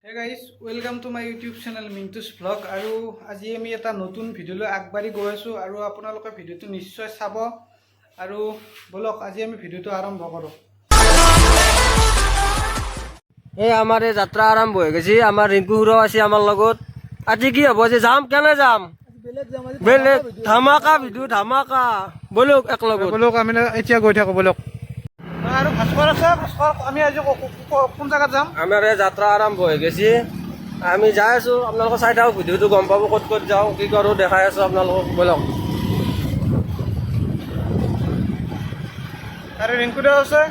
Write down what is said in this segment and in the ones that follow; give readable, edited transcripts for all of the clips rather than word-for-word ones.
Hey guys, welcome to my YouTube channel Mintus Vlog আৰু আজি আমি এটা নতুন ভিডিঅলৈ আগবাঢ়ি গৈ আছো আৰু আপোনালোকে ভিডিঅটো নিশ্চয় চাব আৰু বলক আজি আমি ভিডিঅটো আৰম্ভ কৰো। এই আমাৰ এই যাত্ৰা আৰম্ভ হৈ গৈছে। আমাৰ ৰিংকু খুৰাও আছে আমাৰ লগত। আজি কি হ'ব যে যাম কেনে যাম বেলেগ ধামাকা ভিডিঅ' ধামাকা বলক একলগত বলক আমি এতিয়া গৈ থাকো বলক আৰু ভাস্কৰ আছে ভাস্কৰ আমি আজি কোন জায়গাত যাম আমাৰ এই যাত্ৰা আৰম্ভ হৈ গৈছে আমি যাই আছো আপোনালোকে চাই থাকক ভিডিঅ'টো গম পাব ক'ত ক'ত যাওঁ কি কৰোঁ দেখাই আছো আপোনালোকক বলক আৰু ৰিংকু দা আছে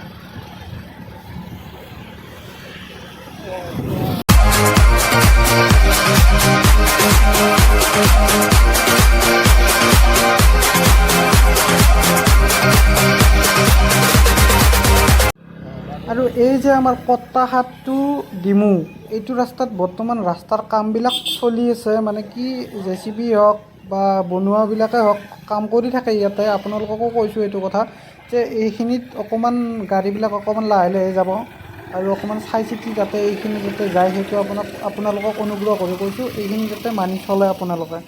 আৰু এই যে আমাৰ কটাহাট টু ডিমু এইটো ৰাস্তাত বৰ্তমান ৰাস্তাৰ কামবিলাক চলি আছে মানে কি জেচিবি হওক বা বনোৱাবিলাকে হওক কাম কৰি থাকে ইয়াতে আপোনালোককো কৈছোঁ এইটো কথা যে এইখিনিত অকণমান গাড়ীবিলাক অকণমান লাহে লাহে যাব আৰু অকণমান চাই চিতি যাতে এইখিনি যাতে যায় সেইটো আপোনালোকক অনুগ্ৰহ কৰি কৈছোঁ এইখিনি যাতে মানি চলে আপোনালোকে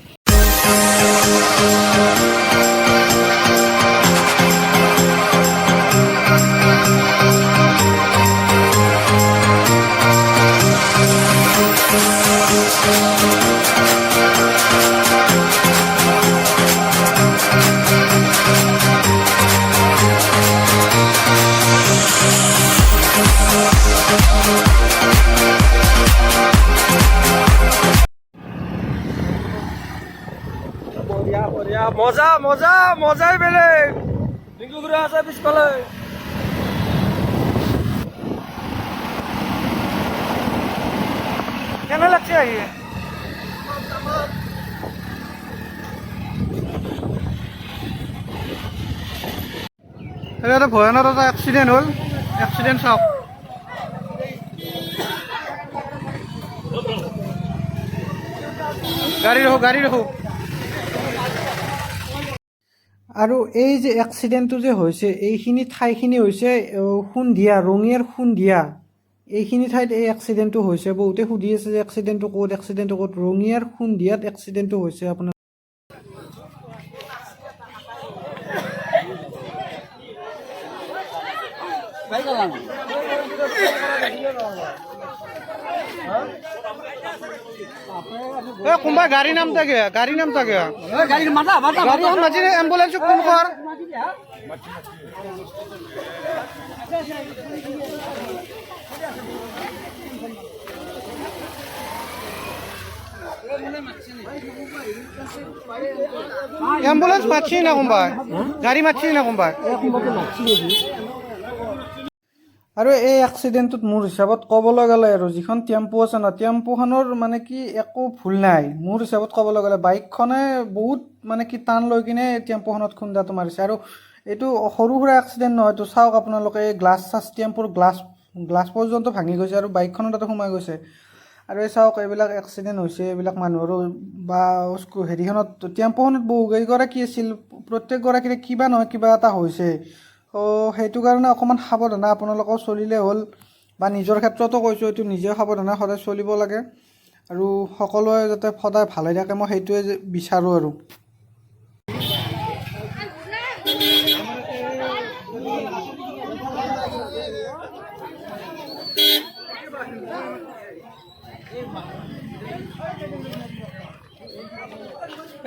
বঢ়িয়া বঢ়িয়া মজা মজা মজাই বেলেগ ৰিংকু খুৰা আছে পিছফালে কেনে লাগছে আহি এটা ভয়ানক এটা এক্সিডেণ্ট হ'ল এক্সিডেণ্ট চাওক গাড়ী ৰখো আৰু এই যে এক্সিডেণ্টটো যে হৈছে এইখিনি ঠাইখিনি হৈছে সুন্ধিয়া ৰঙিয়াৰ সুন্ধিয়া এইখিনি ঠাইত এই এক্সিডেণ্টটো হৈছে বহুতে সুধি আছে যে এক্সিডেণ্টটো ক'ত ৰঙিয়াৰ সুন্ধিয়াত এক্সিডেণ্টটো হৈছে আপোনাৰ কোনোবা গাড়ী নাম থাকে গাড়ী মাজি এম্বুলেন্স ফোন কৰ এম্বুলেন্স মাতছি না কোনোবাই গাড়ী মাতছি না কোনোবাই আৰু এই এক্সিডেণ্টটোত মোৰ হিচাপত ক'বলৈ গ'লে আৰু যিখন টেম্পু আছে ন টেম্পুখনৰ মানে কি একো ভুল নাই মোৰ হিচাপত ক'বলৈ গ'লে বাইকখনে বহুত মানে কি টান লৈ কিনে টেম্পুখনত খুন্দাটো মাৰিছে আৰু এইটো সৰু সুৰা এক্সিডেণ্ট নহয় তো চাওক আপোনালোকে এই গ্লাছ টেম্পুৰ গ্লাছ পৰ্যন্ত ভাঙি গৈছে আৰু বাইকখনৰ তাতে সোমাই গৈছে আৰু এই চাওক এইবিলাক এক্সিডেণ্ট হৈছে এইবিলাক মানুহৰো বা হেৰিখনত টেম্পুখনত বহুকেইগৰাকী আছিল প্ৰত্যেকগৰাকীৰে কিবা নহয় কিবা এটা হৈছে সেইটো কাৰণে অকণমান সাৱধানে আপোনালোকেও চলিলে হ'ল বা নিজৰ ক্ষেত্ৰতো কৈছোঁ এইটো নিজে সাৱধানে সদায় চলিব লাগে আৰু সকলোৱে যাতে সদায় ভালে থাকে মই সেইটোৱে বিচাৰোঁ আৰু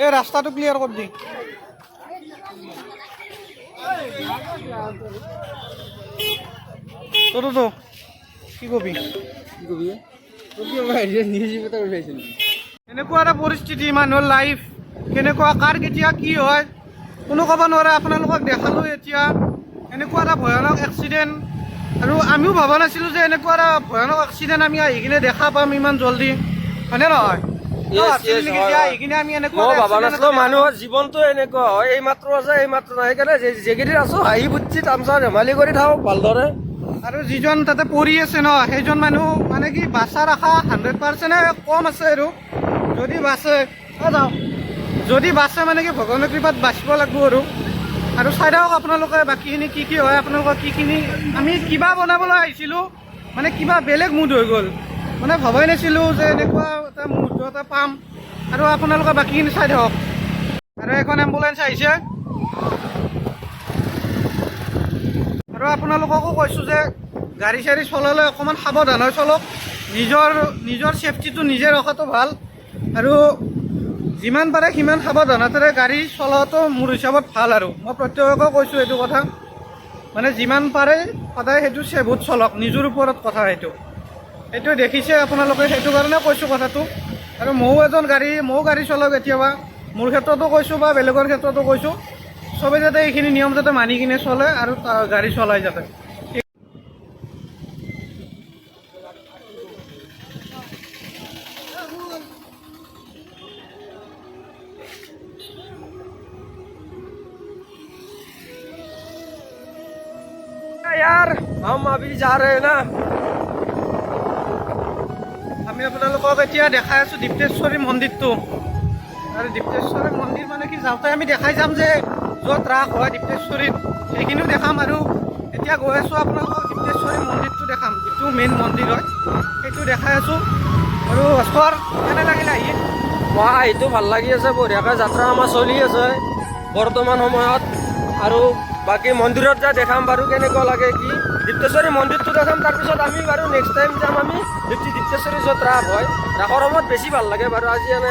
এই ৰাস্তাটো ক্লিয়াৰ কৰি দি তো কি কবি এনেকুৱা এটা পৰিস্থিতি মানুহৰ লাইফ কেনেকুৱা কাৰ কেতিয়া কি হয় কোনো ক'ব নোৱাৰে আপোনালোকক দেখালোঁ এতিয়া এনেকুৱা এটা ভয়ানক এক্সিডেণ্ট আৰু আমিও ভবা নাছিলোঁ যে এনেকুৱা এটা ভয়ানক এক্সিডেণ্ট আমি আহি কিনে দেখা পাম ইমান জল্দি হয়নে নহয় মানুহৰ জীৱনটো এনেকুৱা হয় এইমাত্ৰ আছে এইমাত্ৰ নাই সেইকাৰণে যেকেইদিন আছো হাঁহি ফুৰ্তি তামচা ধেমালি কৰি থাকক ভালদৰে আৰু যিজন তাতে পৰি আছে ন সেইজন মানুহ মানে কি বাচাৰ আশা 100% কম আছে আৰু যদি বাচে মানে কি ভগৱানৰ কৃপাত বাচিব লাগিব আৰু চাই থাকক আপোনালোকে বাকীখিনি কি হয় আপোনালোকৰ কিখিনি আমি কিবা বনাবলৈ আহিছিলোঁ মানে কিবা বেলেগ মুড হৈ গ'ল মানে ভবাই নাছিলোঁ যে এনেকুৱা এটা মুহূৰ্ত এটা পাম। আৰু আপোনালোকে বাকীখিনি চাই থাকক। আৰু এখন এম্বুলেঞ্চ আহিছে। আৰু আপোনালোককো কৈছোঁ যে গাড়ী চাড়ী চলালে অকণমান সাৱধান হৈ চলক। নিজৰ ছেফটিটো নিজে ৰখাটো ভাল। আৰু যিমান পাৰে সিমান সাৱধানতাৰে গাড়ী চলোৱাটো মোৰ হিচাপত ভাল। আৰু মই প্ৰত্যেককে কৈছোঁ এইটো কথা, মানে যিমান পাৰে সদায় সেইটো ছেফত চলক, নিজৰ ওপৰত কথা সেইটো দেখিছে আপোনালোকে, সেইটো কাৰণে কৈছোঁ কথাটো। আৰু ময়ো গাড়ী চলাওঁ কেতিয়াবা, মোৰ ক্ষেত্ৰতো কৈছোঁ বা বেলেগৰ ক্ষেত্ৰতো কৈছোঁ, চবে যাতে এইখিনি নিয়ম যাতে মানি কিনে চলে আৰু গাড়ী চলাই যাতে। यार हम अभी जा रहे हैं ना। আমি আপোনালোকক এতিয়া দেখাই আছোঁ দীপ্তেশ্বৰী মন্দিৰটো। আৰু দীপ্তেশ্বৰী মন্দিৰ মানে কি, যাওঁতে আমি দেখাই যাম যে য'ত ৰাস হয় দীপ্তেশ্বৰীত, সেইখিনিও দেখাম। আৰু এতিয়া গৈ আছোঁ আপোনালোকক দীপ্তেশ্বৰী মন্দিৰটো দেখাম, যিটো মেইন মন্দিৰ হয় সেইটো দেখাই আছোঁ। আৰু ভাস্কৰ কেনে লাগিল আহি? এইটো ভাল লাগি আছে, বঢ়িয়াকৈ যাত্ৰা আমাৰ চলি আছে বৰ্তমান সময়ত। আৰু বাকী মন্দিৰত যাই দেখাম বাৰু কেনেকুৱা লাগে কি। দীপ্তেশ্বৰী মন্দিৰটো দেখাম, তাৰপিছত আমি বাৰু নেক্সট টাইম যাম আমি দীপ্তেশ্বৰী য'ত ৰাস হয়। ৰাসৰ সময়ত বেছি ভাল লাগে বাৰু। আজি আমি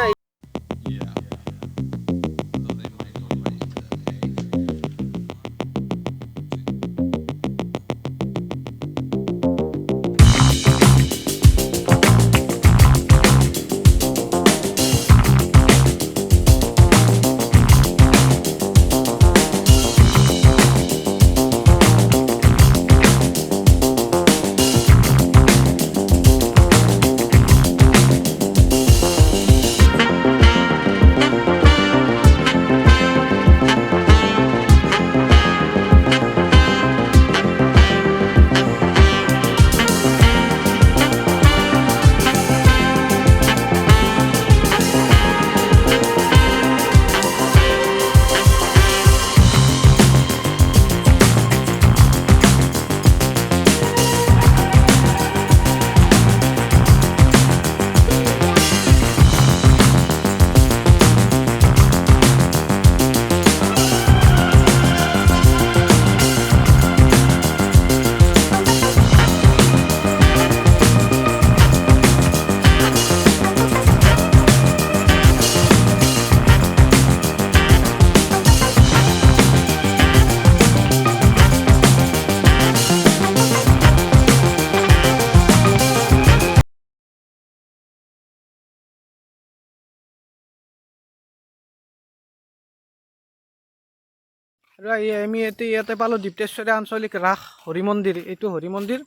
আৰু আমি ইয়াতে পালোঁ দীপ্তেশ্বৰী আঞ্চলিক ৰাস হৰি মন্দিৰ। এইটো হৰি মন্দিৰ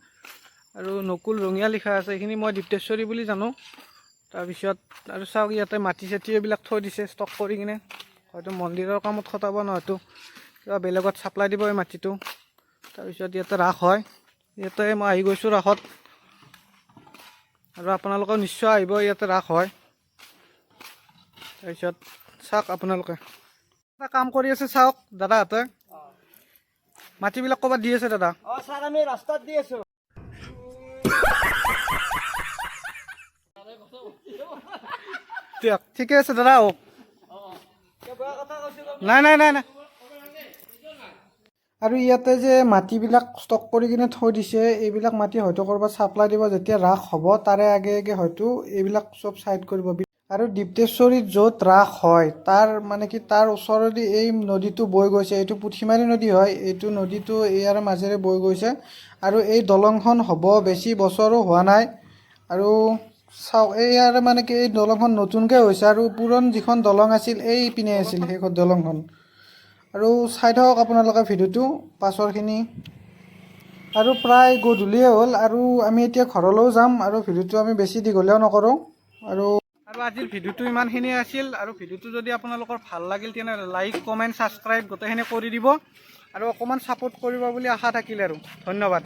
আৰু নকুল ৰঙিয়া লিখা আছে, এইখিনি মই দীপ্তেশ্বৰী বুলি জানো। তাৰপিছত আৰু চাওক ইয়াতে মাটি চাটি এইবিলাক থৈ দিছে ষ্টক কৰি কিনে, হয়তো মন্দিৰৰ কামত খটাব, নহয়তো কিবা বেলেগত ছাপ্লাই দিব এই মাটিটো। তাৰপিছত ইয়াতে ৰাস হয়, ইয়াতে মই আহি গৈছোঁ ৰাসত। আৰু আপোনালোকেও নিশ্চয় আহিব, ইয়াতে ৰাস হয়। তাৰপিছত চাওক আপোনালোকে এটা কাম কৰি আছে, চাওক দাদাহঁতে মাটিবিলাক ক'ৰবাত দি আছে। দাদা ছাৰ আমি ৰাস্তাত দি আছোঁ। দিয়ক, ঠিকে আছে দাদা, আহক। নাই। আৰু ইয়াতে যে মাটিবিলাক ষ্টক কৰি কিনে থৈ দিছে, এইবিলাক মাটি হয়তো ক'ৰবাত ছাপ্লাই দিব। যেতিয়া ৰাস হ'ব তাৰে আগে হয়তো এইবিলাক চব ছাইড কৰিব। আৰু দীপ্তেশ্বৰীত য'ত ৰাস হয় তাৰ মানে কি, তাৰ ওচৰেদি এই নদীটো বৈ গৈছে। এইটো পুঠিমাৰী নদী হয়, এইটো নদীটো ইয়াৰ মাজেৰে বৈ গৈছে। আৰু এই দলংখন হ'ব বেছি বছৰো হোৱা নাই। আৰু চাওক ইয়াৰ মানে কি, এই দলংখন নতুনকৈ হৈছে। আৰু পুৰণ যিখন দলং আছিল এই পিনে আছিল সেইখন দলংখন। আৰু চাই থাকক আপোনালোকে ভিডিঅ'টো পাছৰখিনি। আৰু প্ৰায় গধূলিয়ে হ'ল, আৰু আমি এতিয়া ঘৰলৈও যাম। আৰু ভিডিঅ'টো আমি বেছি দীঘলীয়াও নকৰোঁ। আৰু আজিৰ ভিডিঅ'টো ইমানখিনিয়ে আছিল। আৰু ভিডিঅ'টো যদি আপোনালোকৰ ভাল লাগিল তেনেহ'লে লাইক, কমেণ্ট, ছাবস্ক্ৰাইব গোটেইখিনি কৰি দিব। আৰু অকণমান ছাপোৰ্ট কৰিব বুলি আশা থাকিল। আৰু ধন্যবাদ।